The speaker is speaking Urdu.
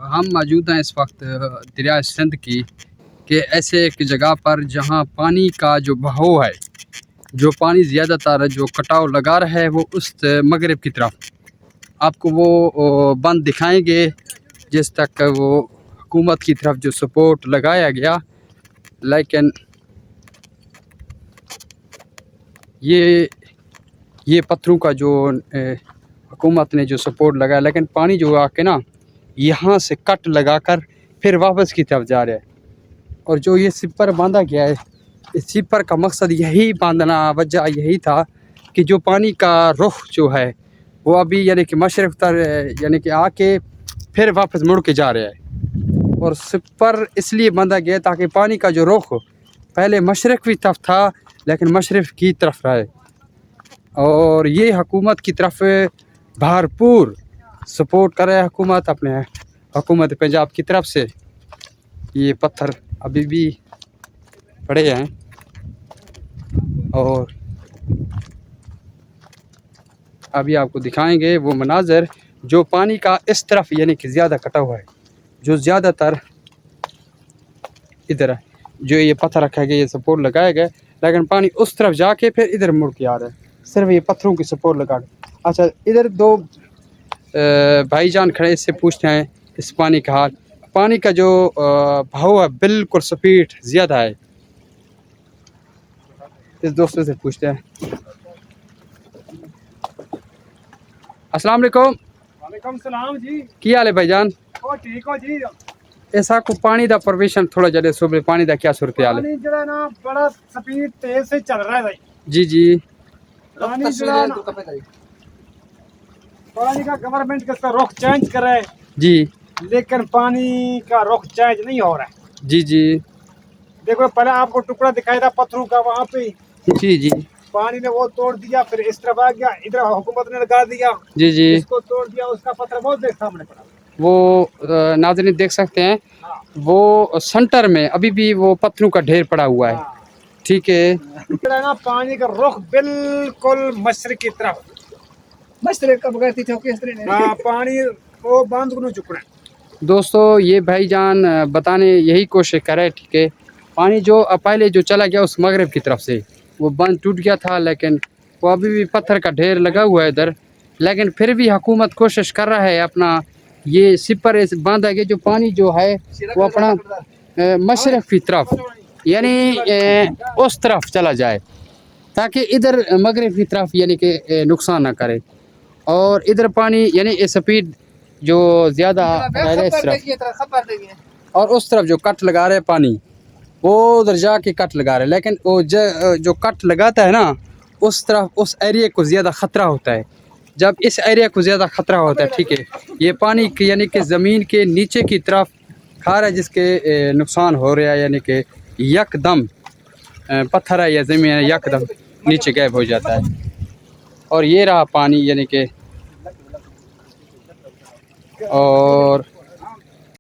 ہم موجود ہیں اس وقت دریا سندھ کی کہ ایسے ایک جگہ پر جہاں پانی کا جو بہاؤ ہے، جو پانی زیادہ تر جو کٹاؤ لگا رہا ہے وہ اس مغرب کی طرف آپ کو وہ بند دکھائیں گے جس تک وہ حکومت کی طرف جو سپورٹ لگایا گیا، لیکن یہ پتھروں کا جو حکومت نے جو سپورٹ لگایا، لیکن پانی جو آ کے نا یہاں سے کٹ لگا کر پھر واپس کی طرف جا رہا ہے۔ اور جو یہ سپر باندھا گیا ہے، اس سپر کا مقصد یہی باندھنا وجہ یہی تھا کہ جو پانی کا رخ جو ہے وہ ابھی یعنی کہ مشرق تر یعنی کہ آ کے پھر واپس مڑ کے جا رہا ہے۔ اور سپر اس لیے باندھا گیا تاکہ پانی کا جو رخ پہلے مشرق کی طرف تھا لیکن مشرق کی طرف رہے، اور یہ حکومت کی طرف بھرپور سپورٹ کر رہا ہے حکومت اپنے حکومت پنجاب کی طرف سے۔ یہ پتھر ابھی بھی پڑے ہیں اور ابھی آپ کو دکھائیں گے وہ مناظر جو پانی کا اس طرف یعنی کہ زیادہ کٹا ہوا ہے، جو زیادہ تر ادھر ہے، جو یہ پتھر رکھا گیا، یہ سپورٹ لگایا گیا، لیکن پانی اس طرف جا کے پھر ادھر مڑ کے آ رہا ہے، صرف یہ پتھروں کی سپورٹ لگا کے۔ اچھا، ادھر دو بھائی جان کھڑے، اس سے پوچھتے ہیں اس پانی کا حال۔ پانی کا جو بہاؤ ہے بالکل سپیڈ زیادہ ہے، اس دوستوں سے پوچھتے ہیں۔ السلام علیکم۔ وعلیکم السلام جی، کی حال ہے بھائی جان؟ ٹھیک ہو جی۔ ایسا کو پانی دا پرویشن تھوڑا جلے صبح پانی دا کیا صورتحال ہے؟ پانی جو ہے نا بڑا سپیڈ تیز سے چل رہا ہے بھائی۔ جی جی پانی جو ہے نا پانی کا گورنمنٹ کا رخ چینج کر رہا ہے، جی لیکن پانی کا رخ چینج نہیں ہو رہا ہے۔ جی جی دیکھو پہلے آپ کو ٹکڑا دکھایا تھا پتھروں کا، وہاں پہ جی جی پانی نے وہ توڑ دیا، پھر اس طرف آ گیا، ادھر حکومت نے لگا دیا، جی جی اس کو توڑ دیا، اس کا پتھر بہت دیر سامنے پڑا۔ وہ ناظرین دیکھ سکتے ہیں وہ سنٹر میں ابھی بھی وہ پتھروں کا ڈھیر پڑا ہوا ہے، ٹھیک ہے۔ نا پانی کا رخ بالکل مشرق کی طرف، مشرق کا بغیر پانی وہ باندھ کو چکنا ہے۔ دوستو یہ بھائی جان بتانے یہی کوشش کرے، ٹھیک ہے، پانی جو پہلے جو چلا گیا اس مغرب کی طرف سے وہ بند ٹوٹ گیا تھا، لیکن وہ ابھی بھی پتھر کا ڈھیر لگا ہوا ہے ادھر، لیکن پھر بھی حکومت کوشش کر رہا ہے اپنا یہ سپر باندھا گیا جو پانی جو ہے وہ اپنا مشرق کی طرف یعنی اس طرف چلا جائے تاکہ ادھر مغرب کی طرف یعنی کہ نقصان نہ کرے، اور ادھر پانی یعنی سپیڈ جو زیادہ رہ ہے اس طرف، اور اس طرف جو کٹ لگا رہے پانی وہ ادھر جا کے کٹ لگا رہے، لیکن وہ جو کٹ لگاتا ہے نا اس طرف اس ایریا کو زیادہ خطرہ ہوتا ہے۔ جب اس ایریا کو زیادہ خطرہ ہوتا ہے، ٹھیک ہے، یہ پانی یعنی کہ زمین کے نیچے کی طرف کھا رہا ہے، جس کے نقصان ہو رہا ہے، یعنی کہ یک دم پتھر ہے یا زمین ہے یک دم نیچے غائب ہو جاتا ہے۔ اور یہ رہا پانی یعنی کہ، اور